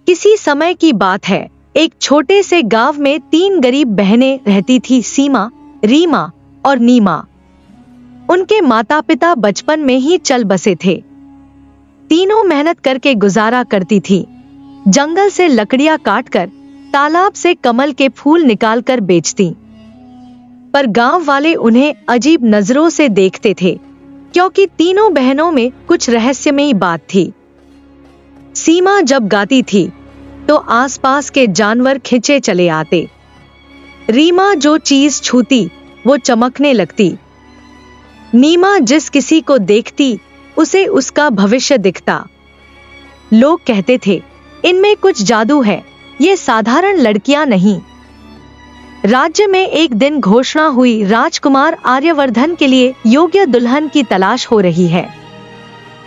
किसी समय की बात है, एक छोटे से गांव में 3 गरीब बहनें रहती थी, सीमा, रीमा और नीमा। उनके माता पिता बचपन में ही चल बसे थे। तीनों मेहनत करके गुजारा करती थी। जंगल से लकड़ियां काटकर, तालाब से कमल के फूल निकालकर बेचती। पर गांव वाले उन्हें अजीब नजरों से देखते थे, क्योंकि तीनों बहनों में कुछ रहस्यमयी बात थी। सीमा जब गाती थी तो आसपास के जानवर खिंचे चले आते। रीमा जो चीज छूती वो चमकने लगती। नीमा जिस किसी को देखती उसे उसका भविष्य दिखता। लोग कहते थे, इनमें कुछ जादू है, ये साधारण लड़कियां नहीं। राज्य में एक दिन घोषणा हुई, राजकुमार आर्यवर्धन के लिए योग्य दुल्हन की तलाश हो रही है।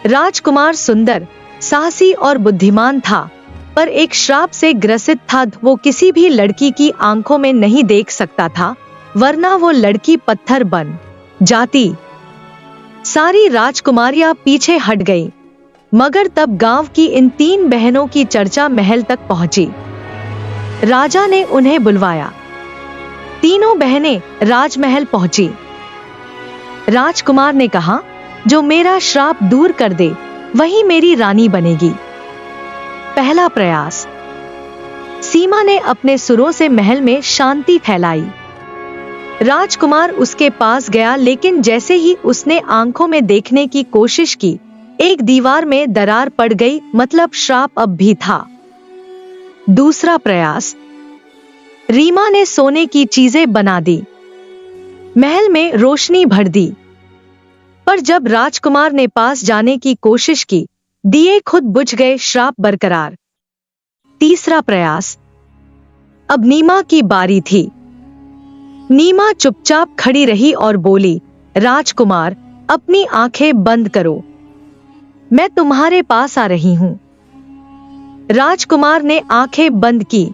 राजकुमार सुंदर, साहसी और बुद्धिमान था, पर एक श्राप से ग्रसित था। वो किसी भी लड़की की आंखों में नहीं देख सकता था, वरना वो लड़की पत्थर बन जाती। सारी राजकुमारियां पीछे हट गईं, मगर तब गांव की इन 3 बहनों की चर्चा महल तक पहुंची। राजा ने उन्हें बुलवाया। तीनों बहनें राजमहल पहुंची। राजकुमार ने कहा, जो मेरा श्राप दूर कर दे वही मेरी रानी बनेगी। पहला प्रयास। सीमा ने अपने सुरों से महल में शांति फैलाई। राजकुमार उसके पास गया, लेकिन जैसे ही उसने आंखों में देखने की कोशिश की, एक दीवार में दरार पड़ गई, मतलब श्राप अब भी था। दूसरा प्रयास। रीमा ने सोने की चीजें बना दी, महल में रोशनी भर दी, पर जब राजकुमार ने पास जाने की कोशिश की, दिए खुद बुझ गए, श्राप बरकरार। तीसरा प्रयास। अब नीमा की बारी थी। नीमा चुपचाप खड़ी रही और बोली, राजकुमार, अपनी आंखें बंद करो, मैं तुम्हारे पास आ रही हूं। राजकुमार ने आंखें बंद की।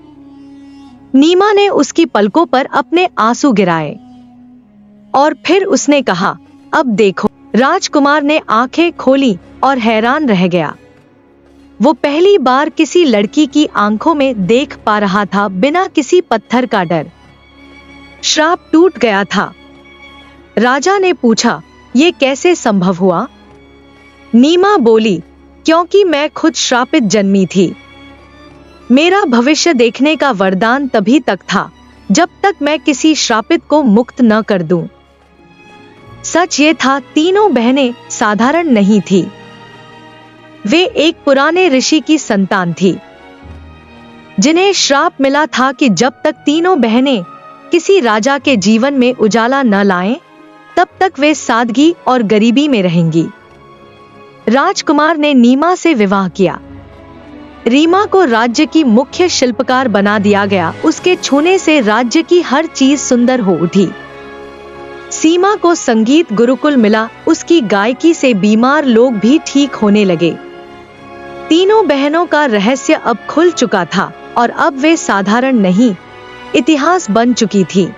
नीमा ने उसकी पलकों पर अपने आंसू गिराए और फिर उसने कहा, अब देखो। राजकुमार ने आंखें खोली और हैरान रह गया। वो पहली बार किसी लड़की की आंखों में देख पा रहा था, बिना किसी पत्थर का डर। श्राप टूट गया था। राजा ने पूछा, ये कैसे संभव हुआ? नीमा बोली, क्योंकि मैं खुद श्रापित जन्मी थी। मेरा भविष्य देखने का वरदान तभी तक था जब तक मैं किसी श्रापित को मुक्त न कर दूं। सच ये था, तीनों बहनें साधारण नहीं थी। वे एक पुराने ऋषि की संतान थी, जिन्हें श्राप मिला था कि जब तक तीनों बहनें किसी राजा के जीवन में उजाला न लाएं, तब तक वे सादगी और गरीबी में रहेंगी। राजकुमार ने नीमा से विवाह किया। रीमा को राज्य की मुख्य शिल्पकार बना दिया गया। उसके छूने से राज्य की हर चीज सुंदर हो उठी। सीमा को संगीत गुरुकुल मिला। उसकी गायकी से बीमार लोग भी ठीक होने लगे। तीनों बहनों का रहस्य अब खुल चुका था और अब वे साधारण नहीं, इतिहास बन चुकी थी।